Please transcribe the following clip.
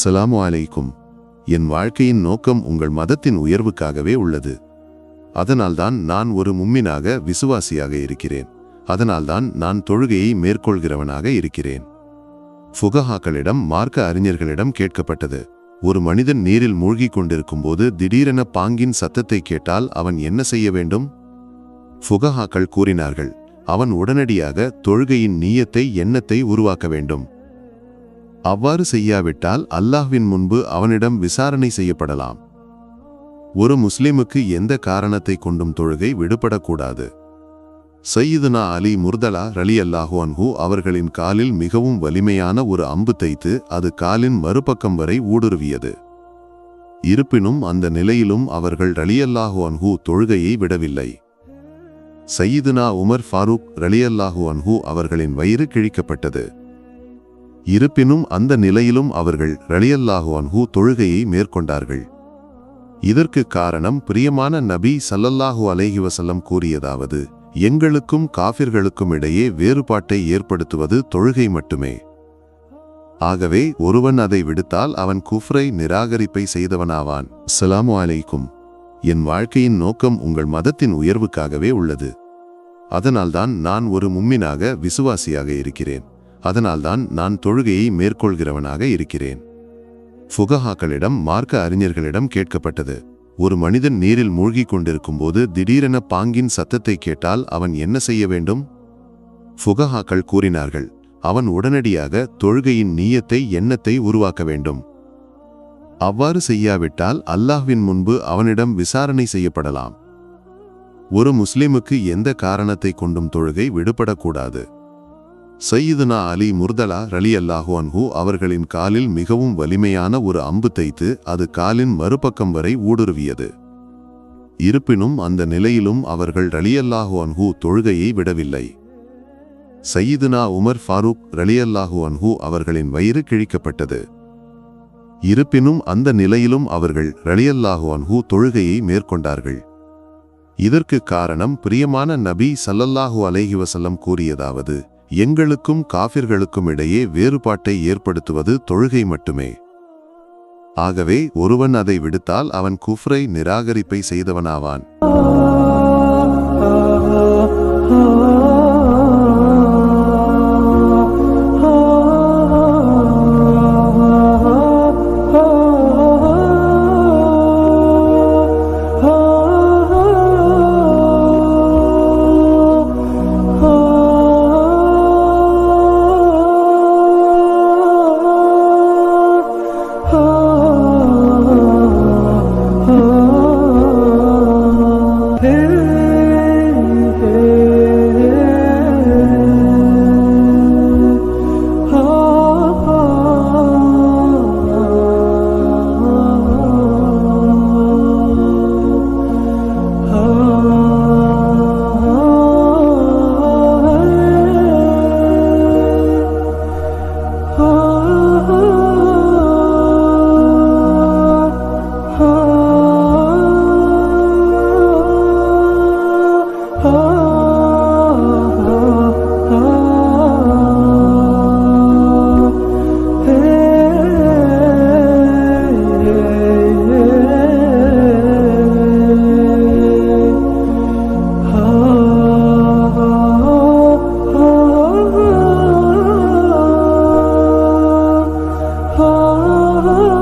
அஸ்ஸலாமு அலைக்கும். என் வாழ்க்கையின் நோக்கம் உங்கள் மதத்தின் உயர்வுக்காகவே உள்ளது. அதனால்தான் நான் ஒரு மும்மினாக விசுவாசியாக இருக்கிறேன். அதனால்தான் நான் தொழுகையை மேற்கொள்கிறவனாக இருக்கிறேன். ஃபுகஹாக்களிடம், மார்க்க அறிஞர்களிடம் கேட்கப்பட்டது, ஒரு மனிதன் நீரில் மூழ்கிக் கொண்டிருக்கும் போது திடீரென பாங்கின் சத்தத்தை கேட்டால் அவன் என்ன செய்ய வேண்டும்? ஃபுகஹாக்கள் கூறினார்கள், அவன் உடனடியாக தொழுகையின் நீயத்தை, எண்ணத்தை உருவாக்க வேண்டும். அவ்வாறு செய்யாவிட்டால் அல்லாஹ்வின் முன்பு அவனிடம் விசாரணை செய்யப்படலாம். ஒரு முஸ்லிமுக்கு எந்த காரணத்தை கொண்டும் தொழுகை விடுபடக்கூடாது. சையிதுனா அலி முர்தலா ரலியல்லாஹு அன்ஹு அவர்களின் காலில் மிகவும் வலிமையான ஒரு அம்பு தைத்து அது காலின் மறுபக்கம் வரை ஊடுருவியது. இருப்பினும் அந்த நிலையிலும் அவர்கள் ரலியல்லாஹு அன்ஹு தொழுகையை விடவில்லை. சையிதுனா உமர் ஃபாரூக் ரலியல்லாஹு அன்ஹு அவர்களின் வயிறு கிழிக்கப்பட்டது. இருப்பினும் அந்த நிலையிலும் அவர்கள் ரலியல்லாஹு அன்ஹு தொழுகையை மேற்கொண்டார்கள். இதற்கு காரணம், பிரியமான நபி ஸல்லல்லாஹு அலைஹி வஸல்லம் கூறியதாவது, எங்களுக்கும் காஃபிர்களுக்கும் இடையே வேறுபாட்டை ஏற்படுத்துவது தொழுகை மட்டுமே. ஆகவே ஒருவன் அதை விடுத்தால் அவன் குஃப்ரை, நிராகரிப்பை செய்தவனாவான். அஸ்ஸலாமு அலைக்கும். என் வாழ்க்கையின் நோக்கம் உங்கள் மதத்தின் உயர்வுக்காகவே உள்ளது. அதனால்தான் நான் ஒரு மும்மினாக விசுவாசியாக இருக்கிறேன். அதனால்தான் நான் தொழுகையை மேற்கொள்கிறவனாக இருக்கிறேன். ஃபுகஹாக்களிடம், மார்க்க அறிஞர்களிடம் கேட்கப்பட்டது, ஒரு மனிதன் நீரில் மூழ்கிக் கொண்டிருக்கும் போது திடீரென பாங்கின் சத்தத்தை கேட்டால் அவன் என்ன செய்ய வேண்டும்? ஃபுகஹாக்கள் கூறினார்கள், அவன் உடனடியாக தொழுகையின் நீயத்தை, எண்ணத்தை உருவாக்க வேண்டும். அவ்வாறு செய்யாவிட்டால் அல்லாஹ்வின் முன்பு அவனிடம் விசாரணை செய்யப்படலாம். ஒரு முஸ்லிமுக்கு எந்த காரணத்தை கொண்டும் தொழுகை விடுபடக்கூடாது. சையிதுனா அலி முர்தலா ரலியல்லாஹு அன்ஹு அவர்களின் காலில் மிகவும் வலிமையான ஒரு அம்பு தைத்து அது காலின் மறுபக்கம் வரை ஊடுருவியது. இருப்பினும் அந்த நிலையிலும் அவர்கள் ரலியல்லாஹு அன்ஹு தொழுகையை விடவில்லை. சையிதுனா உமர் ஃபாரூக் ரலியல்லாஹு அன்ஹு அவர்களின் வயிறு கிழிக்கப்பட்டது. இருப்பினும் அந்த நிலையிலும் அவர்கள் ரலியல்லாஹு அன்ஹு தொழுகையை மேற்கொண்டார்கள். இதற்கு காரணம், பிரியமான நபி ஸல்லல்லாஹு அலைஹி வஸல்லம் கூறியதாவது, எங்களுக்கும் காஃபிர்களுக்கும் இடையே வேறுபாட்டை ஏற்படுத்துவது தொழுகை மட்டுமே. ஆகவே ஒருவன் அதை விடுத்தால் அவன் குஃப்ரை, நிராகரிப்பை செய்தவனாவான். oh